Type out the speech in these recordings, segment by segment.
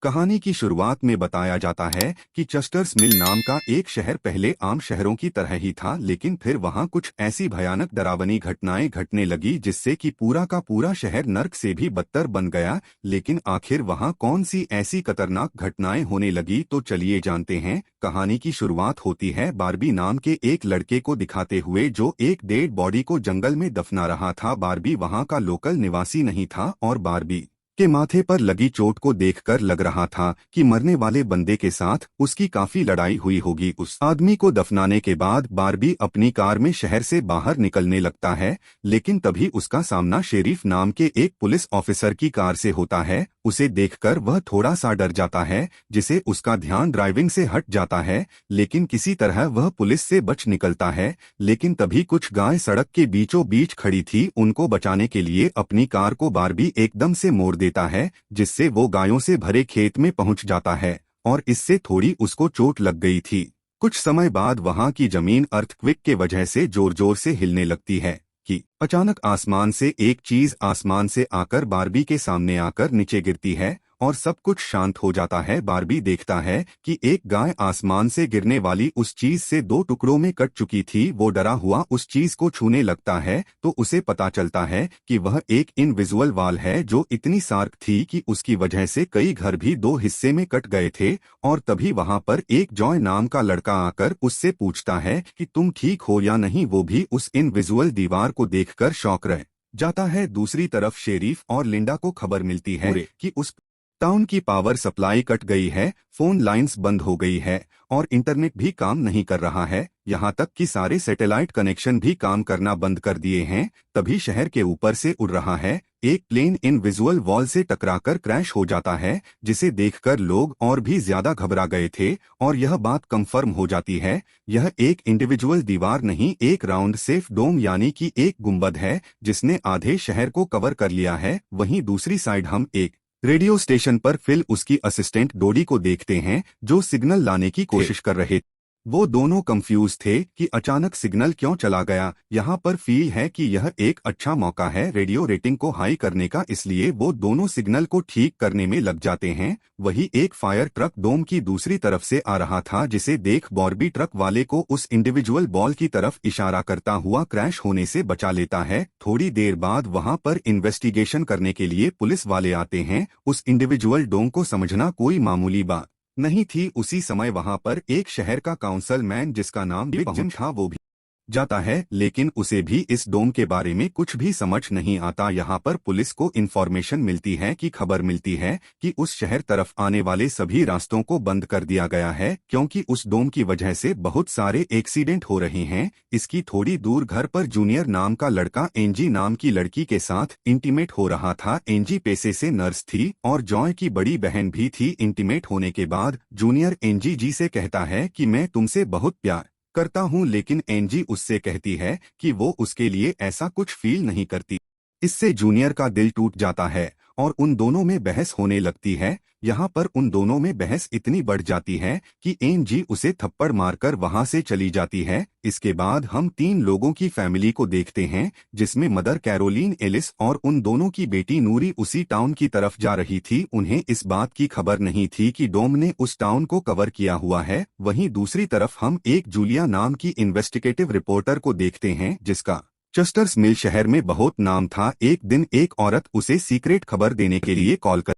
कहानी की शुरुआत में बताया जाता है कि चेस्टर्स मिल नाम का एक शहर पहले आम शहरों की तरह ही था, लेकिन फिर वहां कुछ ऐसी भयानक डरावनी घटनाएं घटने लगी जिससे कि पूरा का पूरा शहर नर्क से भी बदतर बन गया। लेकिन आखिर वहां कौन सी ऐसी खतरनाक घटनाएं होने लगी, तो चलिए जानते हैं। कहानी की शुरुआत होती है बारबी नाम के एक लड़के को दिखाते हुए जो एक डेड बॉडी को जंगल में दफना रहा था। बारबी वहां का लोकल निवासी नहीं था और बारबी के माथे पर लगी चोट को देखकर लग रहा था कि मरने वाले बंदे के साथ उसकी काफी लड़ाई हुई होगी। उस आदमी को दफनाने के बाद बारबी अपनी कार में शहर से बाहर निकलने लगता है, लेकिन तभी उसका सामना शेरिफ नाम के एक पुलिस ऑफिसर की कार से होता है। उसे देखकर वह थोड़ा सा डर जाता है, जिसे उसका ध्यान ड्राइविंग से हट जाता है, लेकिन किसी तरह वह पुलिस से बच निकलता है। लेकिन तभी कुछ गाय सड़क के बीचों बीच खड़ी थी। उनको बचाने के लिए अपनी कार को बारबी एकदम से मोड़ देता है, जिससे वो गायों से भरे खेत में पहुंच जाता है और इससे थोड़ी उसको चोट लग गई थी। कुछ समय बाद वहां की जमीन अर्थक्वेक के वजह से जोर जोर से हिलने लगती है कि अचानक आसमान से एक चीज आसमान से आकर बारबी के सामने आकर नीचे गिरती है और सब कुछ शांत हो जाता है। बारबी देखता है कि एक गाय आसमान से गिरने वाली उस चीज से दो टुकड़ों में कट चुकी थी। वो डरा हुआ उस चीज को छूने लगता है तो उसे पता चलता है कि वह एक इनविजुअल वॉल है जो इतनी शार्प थी कि उसकी वजह से कई घर भी दो हिस्से में कट गए थे। और तभी वहां पर एक जॉय नाम का लड़का आकर उससे पूछता है कि तुम ठीक हो या नहीं। वो भी उस इनविजुअल दीवार को देखकर शॉक रह जाता है। दूसरी तरफ शेरीफ और लिंडा को खबर मिलती है कि उस टाउन की पावर सप्लाई कट गई है, फोन लाइंस बंद हो गई है और इंटरनेट भी काम नहीं कर रहा है। यहाँ तक कि सारे सैटेलाइट कनेक्शन भी काम करना बंद कर दिए हैं। तभी शहर के ऊपर से उड़ रहा है एक प्लेन इनविजुअल वॉल से टकराकर क्रैश हो जाता है, जिसे देखकर लोग और भी ज्यादा घबरा गए थे। और यह बात कंफर्म हो जाती है, यह एक इंडिविजुअल दीवार नहीं, एक राउंड सेफ डोम यानी कि एक गुंबद है जिसने आधे शहर को कवर कर लिया है। वहीं दूसरी साइड हम एक रेडियो स्टेशन पर फिल उसकी असिस्टेंट डोडी को देखते हैं जो सिग्नल लाने की कोशिश कर रहे थे। वो दोनों कंफ्यूज थे कि अचानक सिग्नल क्यों चला गया। यहाँ पर फील है कि यह एक अच्छा मौका है रेडियो रेटिंग को हाई करने का, इसलिए वो दोनों सिग्नल को ठीक करने में लग जाते हैं। वही एक फायर ट्रक डोम की दूसरी तरफ से आ रहा था, जिसे देख बॉर्बी ट्रक वाले को उस इंडिविजुअल बॉल की तरफ इशारा करता हुआ क्रैश होने से बचा लेता है। थोड़ी देर बाद वहां पर इन्वेस्टिगेशन करने के लिए पुलिस वाले आते हैं। उस इंडिविजुअल डोम को समझना कोई मामूली बात नहीं थी। उसी समय वहां पर एक शहर का काउंसलमैन जिसका नाम बिग जिम था वो भी जाता है, लेकिन उसे भी इस डोम के बारे में कुछ भी समझ नहीं आता। यहाँ पर पुलिस को इन्फॉर्मेशन मिलती है कि खबर मिलती है कि उस शहर तरफ आने वाले सभी रास्तों को बंद कर दिया गया है, क्योंकि उस डोम की वजह से बहुत सारे एक्सीडेंट हो रहे हैं। इसकी थोड़ी दूर घर पर जूनियर नाम का लड़का एंजी नाम की लड़की के साथ इंटीमेट हो रहा था। एंजी पेशे से नर्स थी और जॉय की बड़ी बहन भी थी। इंटीमेट होने के बाद जूनियर एंजी जी से कहता है कि मैं तुमसे बहुत प्यार करता हूं, लेकिन एंजी उससे कहती है कि वो उसके लिए ऐसा कुछ फील नहीं करती। इससे जूनियर का दिल टूट जाता है और उन दोनों में बहस होने लगती है। यहाँ पर उन दोनों में बहस इतनी बढ़ जाती है कि एंजी उसे थप्पड़ मारकर वहां से चली जाती है। इसके बाद हम तीन लोगों की फैमिली को देखते हैं, जिसमें मदर कैरोलीन एलिस और उन दोनों की बेटी नूरी उसी टाउन की तरफ जा रही थी। उन्हें इस बात की खबर नहीं थी कि डोम ने उस टाउन को कवर किया हुआ है। वहीं दूसरी तरफ हम एक जूलिया नाम की इन्वेस्टिगेटिव रिपोर्टर को देखते हैं जिसका चेस्टर्स मिल शहर में बहुत नाम था। एक दिन एक औरत उसे सीक्रेट खबर देने के लिए कॉल कर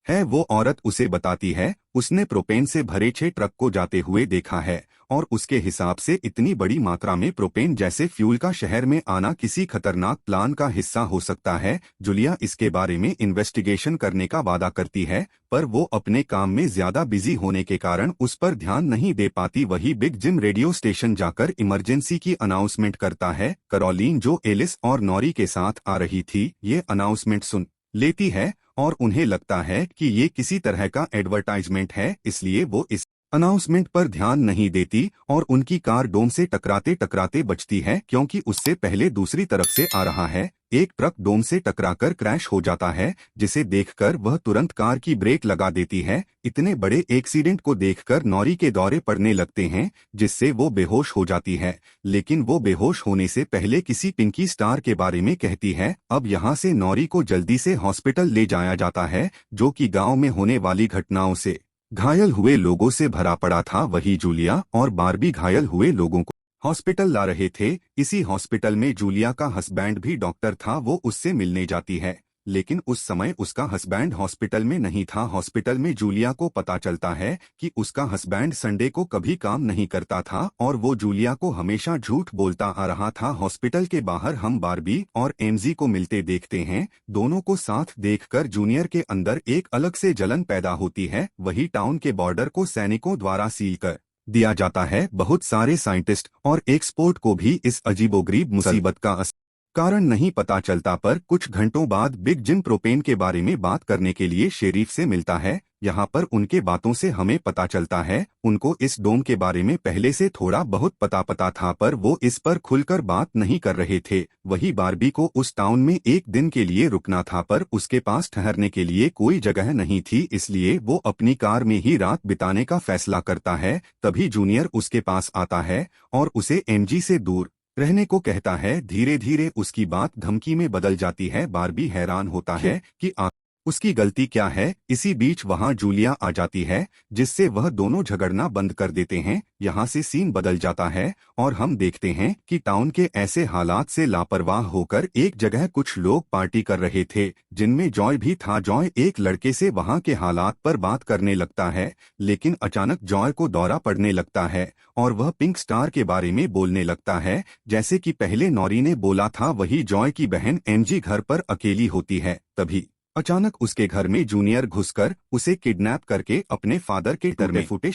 है। वो औरत उसे बताती है उसने प्रोपेन से भरे 6 ट्रक को जाते हुए देखा है और उसके हिसाब से इतनी बड़ी मात्रा में प्रोपेन जैसे फ्यूल का शहर में आना किसी खतरनाक प्लान का हिस्सा हो सकता है। जूलिया इसके बारे में इन्वेस्टिगेशन करने का वादा करती है, पर वो अपने काम में ज्यादा बिजी होने के कारण उस पर ध्यान नहीं दे पाती। वही बिग जिम रेडियो स्टेशन जाकर इमरजेंसी की अनाउंसमेंट करता है। कैरोलीन जो एलिस और नॉरी के साथ आ रही थी, ये अनाउंसमेंट सुन लेती है और उन्हें लगता है कि ये किसी तरह का एडवर्टाइजमेंट है, इसलिए वो इस अनाउंसमेंट पर ध्यान नहीं देती और उनकी कार डोम से टकराते टकराते बचती है क्योंकि उससे पहले दूसरी तरफ से आ रहा है। एक ट्रक डोम से टकराकर क्रैश हो जाता है, जिसे देखकर वह तुरंत कार की ब्रेक लगा देती है। इतने बड़े एक्सीडेंट को देखकर नौरी के दौरे पड़ने लगते हैं, जिससे वो बेहोश हो जाती है। लेकिन वो बेहोश होने से पहले किसी पिंकी स्टार के बारे में कहती है। अब यहाँ से नौरी को जल्दी से हॉस्पिटल ले जाया जाता है, जो कि गाँव में होने वाली घटनाओं से घायल हुए लोगों से भरा पड़ा था। वही जूलिया और बारबी घायल हुए लोगों को हॉस्पिटल ला रहे थे। इसी हॉस्पिटल में जूलिया का हस्बैंड भी डॉक्टर था। वो उससे मिलने जाती है, लेकिन उस समय उसका हस्बैंड हॉस्पिटल में नहीं था। हॉस्पिटल में जूलिया को पता चलता है कि उसका हस्बैंड संडे को कभी काम नहीं करता था और वो जूलिया को हमेशा झूठ बोलता आ रहा था। हॉस्पिटल के बाहर हम बारबी और एमजी को मिलते देखते हैं। दोनों को साथ देखकर जूनियर के अंदर एक अलग से जलन पैदा होती है। वही टाउन के बॉर्डर को सैनिकों द्वारा सील कर दिया जाता है। बहुत सारे साइंटिस्ट और एक्सपर्ट को भी इस अजीबोगरीब मुसीबत का कारण नहीं पता चलता, पर कुछ घंटों बाद बिग जिम प्रोपेन के बारे में बात करने के लिए शेरीफ से मिलता है। यहाँ पर उनके बातों से हमें पता चलता है उनको इस डोम के बारे में पहले से थोड़ा बहुत पता था, पर वो इस पर खुलकर बात नहीं कर रहे थे। वही बारबी को उस टाउन में एक दिन के लिए रुकना था, पर उसके पास ठहरने के लिए कोई जगह नहीं थी, इसलिए वो अपनी कार में ही रात बिताने का फैसला करता है। तभी जूनियर उसके पास आता है और उसे एमजी से दूर रहने को कहता है। धीरे धीरे उसकी बात धमकी में बदल जाती है। बारबी हैरान होता है कि उसकी गलती क्या है। इसी बीच वहां जूलिया आ जाती है, जिससे वह दोनों झगड़ना बंद कर देते हैं। यहाँ से सीन बदल जाता है और हम देखते हैं कि टाउन के ऐसे हालात से लापरवाह होकर एक जगह कुछ लोग पार्टी कर रहे थे, जिनमें जॉय भी था। जॉय एक लड़के से वहां के हालात पर बात करने लगता है, लेकिन अचानक जॉय को दौरा पड़ने लगता है और वह पिंक स्टार के बारे में बोलने लगता है, जैसे कि पहले नौरी ने बोला था। वही जॉय की बहन एमजी घर पर अकेली होती है। तभी अचानक उसके घर में जूनियर घुसकर उसे किडनैप करके अपने फादर के टूटे फूटे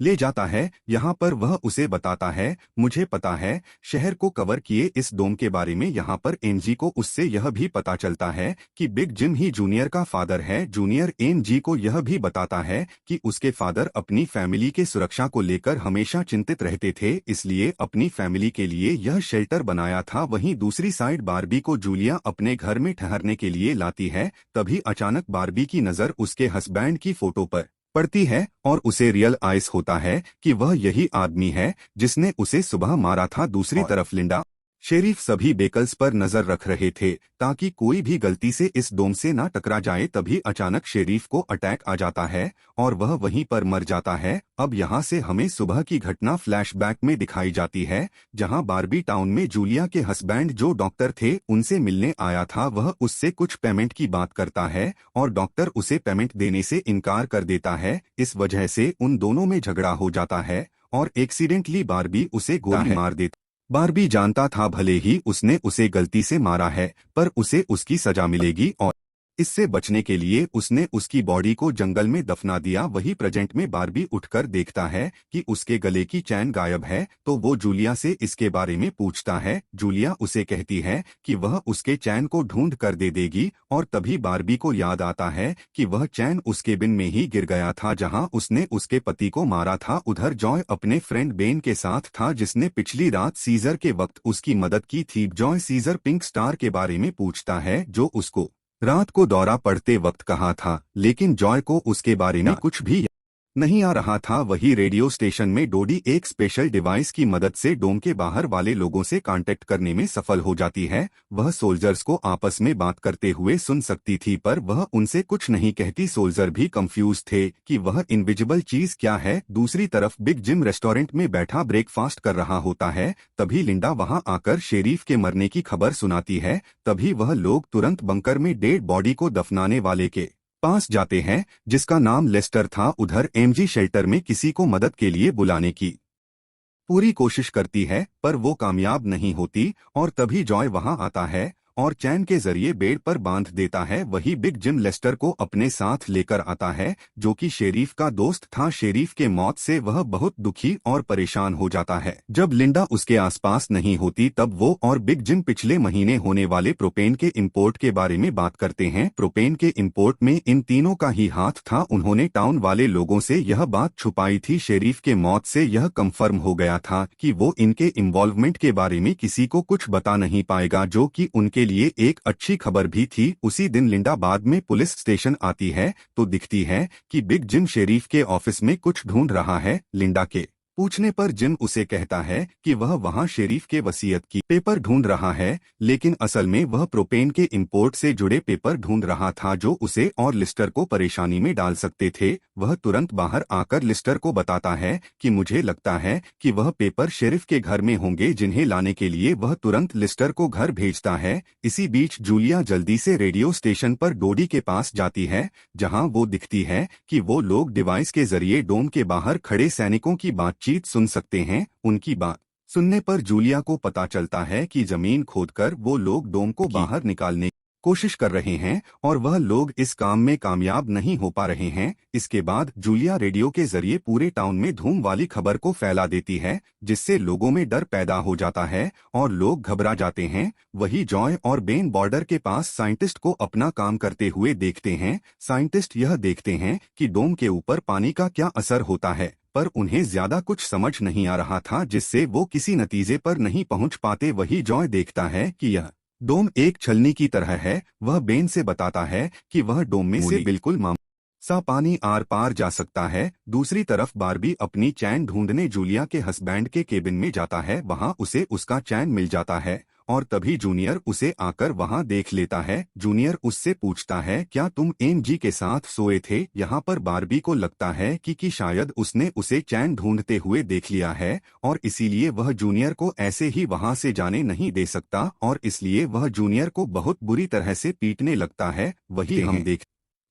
ले जाता है। यहाँ पर वह उसे बताता है, मुझे पता है शहर को कवर किए इस डोम के बारे में। यहाँ पर एमजी को उससे यह भी पता चलता है कि बिग जिम ही जूनियर का फादर है। जूनियर एमजी को यह भी बताता है कि उसके फादर अपनी फैमिली के सुरक्षा को लेकर हमेशा चिंतित रहते थे, इसलिए अपनी फैमिली के लिए यह शेल्टर बनाया था। वहीं दूसरी साइड बारबी को जूलिया अपने घर में ठहरने के लिए लाती है। तभी अचानक बारबी की नज़र उसके हस्बैंड की फोटो पर पड़ती है और उसे रियलाइज होता है कि वह यही आदमी है जिसने उसे सुबह मारा था। दूसरी तरफ लिंडा शेरीफ सभी बेकल्स पर नजर रख रहे थे ताकि कोई भी गलती से इस डोम से ना टकरा जाए। तभी अचानक शेरीफ को अटैक आ जाता है और वह वहीं पर मर जाता है। अब यहाँ से हमें सुबह की घटना फ्लैशबैक में दिखाई जाती है, जहाँ बारबी टाउन में जूलिया के हस्बैंड जो डॉक्टर थे उनसे मिलने आया था। वह उससे कुछ पेमेंट की बात करता है और डॉक्टर उसे पेमेंट देने से इनकार कर देता है। इस वजह से उन दोनों में झगड़ा हो जाता है और एक्सीडेंटली बारबी उसे गोली मार देता। बारबी जानता था भले ही उसने उसे गलती से मारा है, पर उसे उसकी सजा मिलेगी और इससे बचने के लिए उसने उसकी बॉडी को जंगल में दफना दिया। वही प्रेजेंट में बारबी उठकर देखता है कि उसके गले की चैन गायब है, तो वो जूलिया से इसके बारे में पूछता है। जूलिया उसे कहती है कि वह उसके चैन को ढूंढ कर दे देगी और तभी बारबी को याद आता है कि वह चैन उसके बिन में ही गिर गया था जहां उसने उसके पति को मारा था। उधर जॉय अपने फ्रेंड बेन के साथ था, जिसने पिछली रात सीजर के वक्त उसकी मदद की थी। जॉय सीजर पिंक स्टार के बारे में पूछता है जो उसको रात को दौरा पड़ते वक्त कहा था, लेकिन जॉय को उसके बारे में कुछ भी नहीं आ रहा था। वही रेडियो स्टेशन में डोडी एक स्पेशल डिवाइस की मदद से डोम के बाहर वाले लोगों से कांटेक्ट करने में सफल हो जाती है। वह सोल्जर्स को आपस में बात करते हुए सुन सकती थी, पर वह उनसे कुछ नहीं कहती। सोल्जर भी कंफ्यूज थे कि वह इनविजिबल चीज क्या है। दूसरी तरफ बिग जिम रेस्टोरेंट में बैठा ब्रेकफास्ट कर रहा होता है। तभी लिंडा वहां आकर शेरीफ के मरने की खबर सुनाती है। तभी वह लोग तुरंत बंकर में डेड बॉडी को दफनाने वाले के पास जाते हैं, जिसका नाम लेस्टर था। उधर एमजी शेल्टर में किसी को मदद के लिए बुलाने की पूरी कोशिश करती है, पर वो कामयाब नहीं होती और तभी जॉय वहां आता है और चैन के जरिए बेड पर बांध देता है। वही बिग जिम लेस्टर को अपने साथ लेकर आता है, जो कि शेरीफ का दोस्त था। शेरीफ के मौत से वह बहुत दुखी और परेशान हो जाता है। जब लिंडा उसके आसपास नहीं होती तब वो और बिग जिम पिछले महीने होने वाले प्रोपेन के इंपोर्ट के बारे में बात करते हैं। प्रोपेन के इंपोर्ट में इन तीनों का ही हाथ था। उन्होंने टाउन वाले लोगों से यह बात छुपाई थी। शेरीफ के मौत से यह कंफर्म हो गया था कि वो इनके इन्वॉल्वमेंट के बारे में किसी को कुछ बता नहीं पाएगा, जो कि उनके लिए एक अच्छी खबर भी थी। उसी दिन लिंडा बाद में पुलिस स्टेशन आती है तो दिखती है कि बिग जिम शेरीफ के ऑफिस में कुछ ढूंढ रहा है। लिंडा के पूछने पर जिम उसे कहता है कि वह वहां शेरीफ के वसीयत की पेपर ढूंढ रहा है, लेकिन असल में वह प्रोपेन के इंपोर्ट से जुड़े पेपर ढूंढ रहा था जो उसे और लिस्टर को परेशानी में डाल सकते थे। वह तुरंत बाहर आकर लिस्टर को बताता है कि मुझे लगता है कि वह पेपर शेरिफ के घर में होंगे, जिन्हें लाने के लिए वह तुरंत लिस्टर को घर भेजता है। इसी बीच जूलिया जल्दी से रेडियो स्टेशन पर डोडी के पास जाती है, जहां वो दिखती है कि वो लोग डिवाइस के जरिए डोम के बाहर खड़े सैनिकों की बातचीत सुन सकते हैं। उनकी बात सुनने पर जूलिया को पता चलता है कि जमीन खोदकर वो लोग डोम को बाहर निकालने की कोशिश कर रहे हैं और वह लोग इस काम में कामयाब नहीं हो पा रहे हैं। इसके बाद जूलिया रेडियो के जरिए पूरे टाउन में धूम वाली खबर को फैला देती है, जिससे लोगों में डर पैदा हो जाता है और लोग घबरा जाते हैं। वही जॉय और बेन बॉर्डर के पास साइंटिस्ट को अपना काम करते हुए देखते हैं। साइंटिस्ट यह देखते हैं कि डोम के ऊपर पानी का क्या असर होता है, पर उन्हें ज्यादा कुछ समझ नहीं आ रहा था, जिससे वो किसी नतीजे पर नहीं पहुंच पाते। वही जॉय देखता है कि यह डोम एक छलनी की तरह है। वह बेन से बताता है कि वह डोम में से बिल्कुल सा पानी आर पार जा सकता है। दूसरी तरफ बारबी अपनी चैन ढूंढने जूलिया के हस्बैंड के केबिन में जाता है। वहां उसे उसका चैन मिल जाता है और तभी जूनियर उसे आकर वहां देख लेता है। जूनियर उससे पूछता है, क्या तुम एमजी के साथ सोए थे? यहाँ पर बारबी को लगता है कि शायद उसने उसे चैन ढूंढते हुए देख लिया है और इसीलिए वह जूनियर को ऐसे ही वहां से जाने नहीं दे सकता और इसलिए वह जूनियर को बहुत बुरी तरह से पीटने लगता है। वही हम देख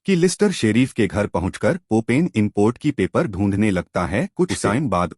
कि लिस्टर शेरीफ के घर पहुंचकर पोपेन इंपोर्ट की पेपर ढूंढने लगता है। कुछ टाइम बाद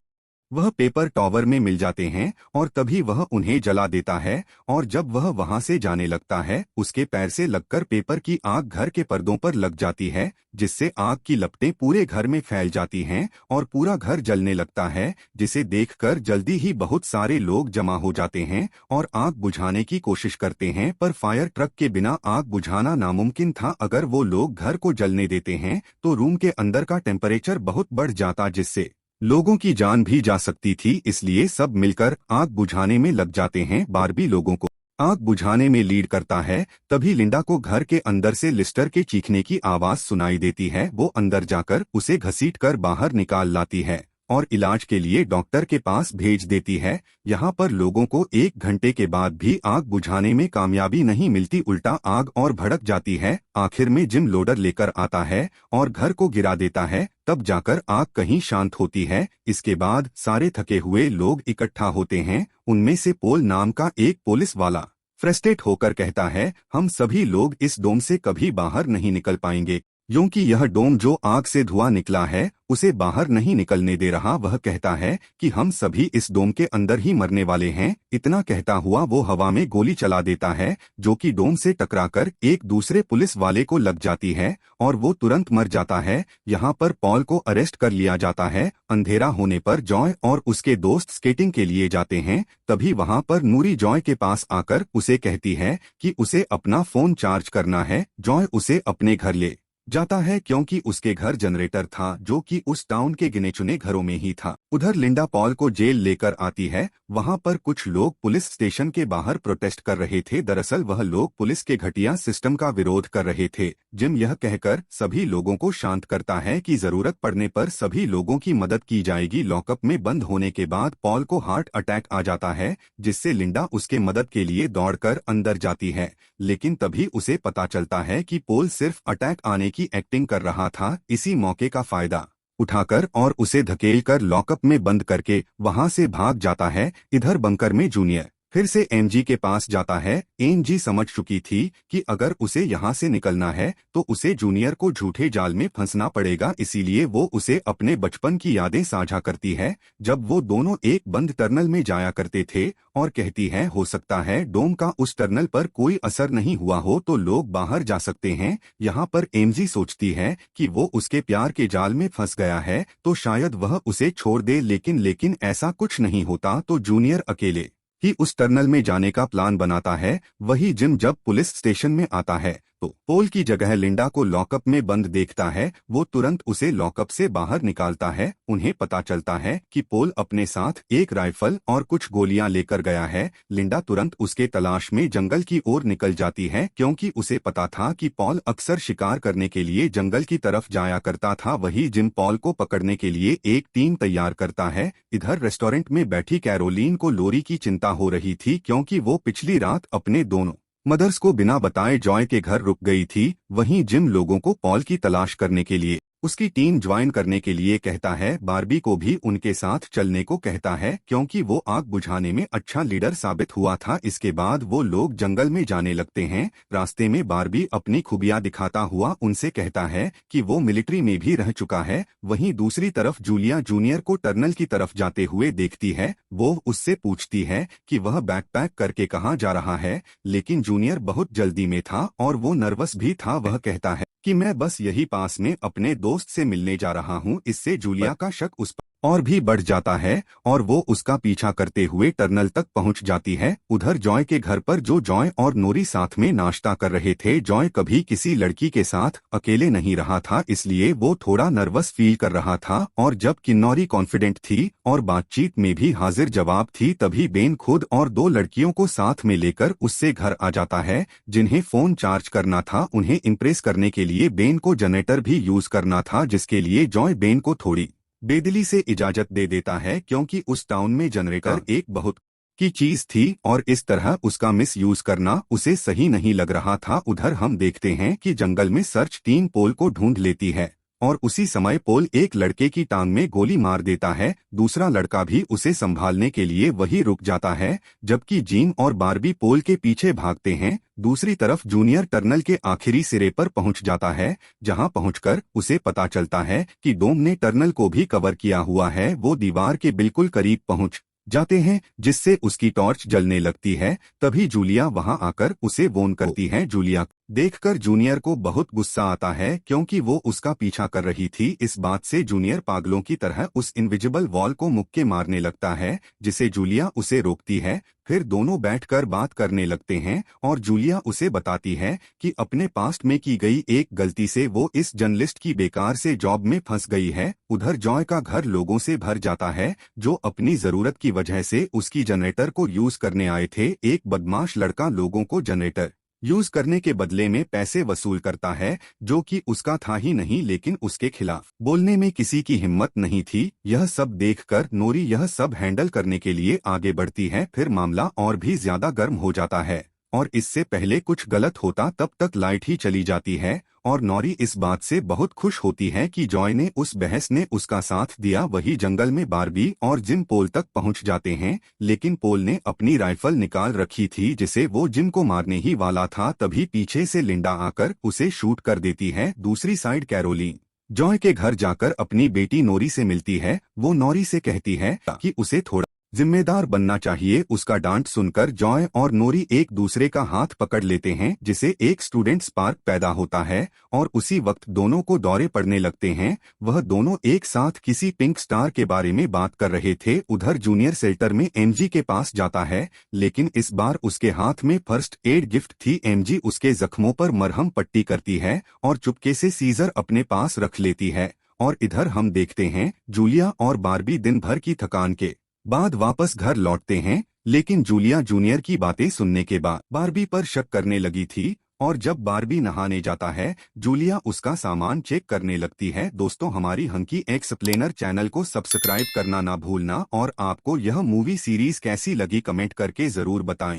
वह पेपर टॉवर में मिल जाते हैं और तभी वह उन्हें जला देता है और जब वह वहां से जाने लगता है उसके पैर से लगकर पेपर की आग घर के पर्दों पर लग जाती है, जिससे आग की लपटें पूरे घर में फैल जाती हैं और पूरा घर जलने लगता है, जिसे देखकर जल्दी ही बहुत सारे लोग जमा हो जाते हैं और आग बुझाने की कोशिश करते हैं। पर फायर ट्रक के बिना आग बुझाना नामुमकिन था। अगर वो लोग घर को जलने देते हैं तो रूम के अंदर का टेम्परेचर बहुत बढ़ जाता, जिससे लोगों की जान भी जा सकती थी। इसलिए सब मिलकर आग बुझाने में लग जाते हैं। बारबी लोगों को आग बुझाने में लीड करता है। तभी लिंडा को घर के अंदर से लिस्टर के चीखने की आवाज सुनाई देती है। वो अंदर जाकर उसे घसीटकर बाहर निकाल लाती है और इलाज के लिए डॉक्टर के पास भेज देती है। यहाँ पर लोगों को 1 घंटे के बाद भी आग बुझाने में कामयाबी नहीं मिलती, उल्टा आग और भड़क जाती है। आखिर में जिम लोडर लेकर आता है और घर को गिरा देता है, तब जाकर आग कहीं शांत होती है। इसके बाद सारे थके हुए लोग इकट्ठा होते हैं। उनमें से पोल नाम का एक पुलिस वाला फ्रस्ट्रेट होकर कहता है, हम सभी लोग इस डोम से कभी बाहर नहीं निकल पाएंगे, क्योंकि यह डोम जो आग से धुआं निकला है उसे बाहर नहीं निकलने दे रहा। वह कहता है कि हम सभी इस डोम के अंदर ही मरने वाले हैं। इतना कहता हुआ वो हवा में गोली चला देता है, जो कि डोम से टकराकर एक दूसरे पुलिस वाले को लग जाती है और वो तुरंत मर जाता है। यहाँ पर पॉल को अरेस्ट कर लिया जाता है। अंधेरा होने पर जॉय और उसके दोस्त स्केटिंग के लिए जाते हैं। तभी वहाँ पर नूरी जॉय के पास आकर उसे कहती है कि उसे अपना फोन चार्ज करना है। जॉय उसे अपने घर ले जाता है क्योंकि उसके घर जनरेटर था, जो कि उस टाउन के गिने चुने घरों में ही था। उधर लिंडा पॉल को जेल लेकर आती है। वहां पर कुछ लोग पुलिस स्टेशन के बाहर प्रोटेस्ट कर रहे थे। दरअसल वह लोग पुलिस के घटिया सिस्टम का विरोध कर रहे थे। जिम यह कहकर सभी लोगों को शांत करता है कि जरूरत पड़ने पर सभी लोगों की मदद की जाएगी। लॉकअप में बंद होने के बाद पॉल को हार्ट अटैक आ जाता है, जिससे लिंडा उसके मदद के लिए दौड़कर अंदर जाती है, लेकिन तभी उसे पता चलता है कि पोल सिर्फ अटैक आने की एक्टिंग कर रहा था। इसी मौके का फायदा उठाकर और उसे धकेलकर लॉकअप में बंद करके वहां से भाग जाता है। इधर बंकर में जूनियर फिर से एमजी के पास जाता है। एमजी समझ चुकी थी कि अगर उसे यहाँ से निकलना है तो उसे जूनियर को झूठे जाल में फंसना पड़ेगा, इसीलिए वो उसे अपने बचपन की यादें साझा करती है जब वो दोनों एक बंद टनल में जाया करते थे, और कहती है हो सकता है डोम का उस टनल पर कोई असर नहीं हुआ हो तो लोग बाहर जा सकते हैं। यहाँ पर एमजी सोचती है कि वो उसके प्यार के जाल में फंस गया है तो शायद वह उसे छोड़ दे, लेकिन ऐसा कुछ नहीं होता। तो जूनियर अकेले ही उस टनल में जाने का प्लान बनाता है। वही जिम जब पुलिस स्टेशन में आता है तो पोल की जगह लिंडा को लॉकअप में बंद देखता है। वो तुरंत उसे लॉकअप से बाहर निकालता है। उन्हें पता चलता है कि पोल अपने साथ एक राइफल और कुछ गोलियां लेकर गया है। लिंडा तुरंत उसके तलाश में जंगल की ओर निकल जाती है क्योंकि उसे पता था कि पॉल अक्सर शिकार करने के लिए जंगल की तरफ जाया करता था। वही जिम पॉल को पकड़ने के लिए एक टीम तैयार करता है। इधर रेस्टोरेंट में बैठी कैरोलीन को लोरी की चिंता हो रही थी क्योंकि वो पिछली रात अपने दोनों मदर्स को बिना बताए जॉय के घर रुक गई थी। वहीं जिम लोगों को पॉल की तलाश करने के लिए उसकी टीम ज्वाइन करने के लिए कहता है। बारबी को भी उनके साथ चलने को कहता है क्योंकि वो आग बुझाने में अच्छा लीडर साबित हुआ था। इसके बाद वो लोग जंगल में जाने लगते हैं। रास्ते में बारबी अपनी खूबियां दिखाता हुआ उनसे कहता है कि वो मिलिट्री में भी रह चुका है। वहीं दूसरी तरफ जूलिया जूनियर को टनल की तरफ जाते हुए देखती है। वो उससे पूछती है कि वह बैकपैक करके कहाँ जा रहा है, लेकिन जूनियर बहुत जल्दी में था और वो नर्वस भी था। वह कहता है कि मैं बस यही पास में अपने दोस्त से मिलने जा रहा हूँ। इससे जूलिया का शक उस पर और भी बढ़ जाता है और वो उसका पीछा करते हुए टनल तक पहुंच जाती है। उधर जॉय के घर पर जो जॉय और नोरी साथ में नाश्ता कर रहे थे। जॉय कभी किसी लड़की के साथ अकेले नहीं रहा था, इसलिए वो थोड़ा नर्वस फील कर रहा था। और जब किन्नौरी कॉन्फिडेंट थी और बातचीत में भी हाजिर जवाब थी, तभी बेन खुद और दो लड़कियों को साथ में लेकर उससे घर आ जाता है। जिन्हें फोन चार्ज करना था, उन्हें इम्प्रेस करने के लिए बेन को जनरेटर भी यूज करना था, जिसके लिए जॉय बेन को थोड़ी बेदिली से इजाजत दे देता है क्योंकि उस टाउन में जनरेटर एक बहुत की चीज थी और इस तरह उसका मिस यूज करना उसे सही नहीं लग रहा था। उधर हम देखते हैं कि जंगल में सर्च टीम पोल को ढूंढ लेती है और उसी समय पोल एक लड़के की टांग में गोली मार देता है। दूसरा लड़का भी उसे संभालने के लिए वही रुक जाता है, जबकि जीन और बारबी पोल के पीछे भागते हैं। दूसरी तरफ जूनियर टनल के आखिरी सिरे पर पहुंच जाता है, जहां पहुंचकर उसे पता चलता है कि डोम ने टनल को भी कवर किया हुआ है। वो दीवार के बिल्कुल करीब पहुंच जाते हैं, जिससे उसकी टॉर्च जलने लगती है। तभी जूलिया वहां आकर उसे वॉर्न करती है। जूलिया देखकर जूनियर को बहुत गुस्सा आता है क्योंकि वो उसका पीछा कर रही थी। इस बात से जूनियर पागलों की तरह उस इनविजिबल वॉल को मुक्के मारने लगता है, जिसे जूलिया उसे रोकती है। फिर दोनों बैठकर बात करने लगते हैं और जूलिया उसे बताती है कि अपने पास्ट में की गई एक गलती से वो इस जर्नलिस्ट की बेकार से जॉब में फंस गई है। उधर जॉय का घर लोगों से भर जाता है जो अपनी जरूरत की वजह से उसकी जनरेटर को यूज करने आए थे। एक बदमाश लड़का लोगों को जनरेटर यूज करने के बदले में पैसे वसूल करता है, जो कि उसका था ही नहीं, लेकिन उसके खिलाफ बोलने में किसी की हिम्मत नहीं थी। यह सब देखकर नोरी यह सब हैंडल करने के लिए आगे बढ़ती है। फिर मामला और भी ज्यादा गर्म हो जाता है और इससे पहले कुछ गलत होता तब तक लाइट ही चली जाती है और नोरी इस बात से बहुत खुश होती है कि जॉय ने उस बहस ने उसका साथ दिया। वही जंगल में बारबी और जिम पोल तक पहुंच जाते हैं, लेकिन पोल ने अपनी राइफल निकाल रखी थी जिसे वो जिम को मारने ही वाला था। तभी पीछे से लिंडा आकर उसे शूट कर देती है। दूसरी साइड कैरोलीन जॉय के घर जाकर अपनी बेटी नोरी से मिलती है। वो नोरी से कहती है कि उसे थोड़ा जिम्मेदार बनना चाहिए। उसका डांट सुनकर जॉय और नोरी एक दूसरे का हाथ पकड़ लेते हैं, जिसे एक स्टूडेंट स्पार्क पैदा होता है और उसी वक्त दोनों को दौरे पड़ने लगते हैं। वह दोनों एक साथ किसी पिंक स्टार के बारे में बात कर रहे थे। उधर जूनियर शेल्टर में एमजी के पास जाता है, लेकिन इस बार उसके हाथ में फर्स्ट एड गिफ्ट थी। एमजी उसके जख्मों पर मरहम पट्टी करती है और चुपके से सीजर अपने पास रख लेती है। और इधर हम देखते हैं जूलिया और बारबी दिन भर की थकान के बाद वापस घर लौटते हैं, लेकिन जूलिया जूनियर की बातें सुनने के बाद बारबी पर शक करने लगी थी और जब बारबी नहाने जाता है, जूलिया उसका सामान चेक करने लगती है। दोस्तों, हमारी हंकी एक्सप्लेनर चैनल को सब्सक्राइब करना ना भूलना और आपको यह मूवी सीरीज कैसी लगी कमेंट करके जरूर बताएं।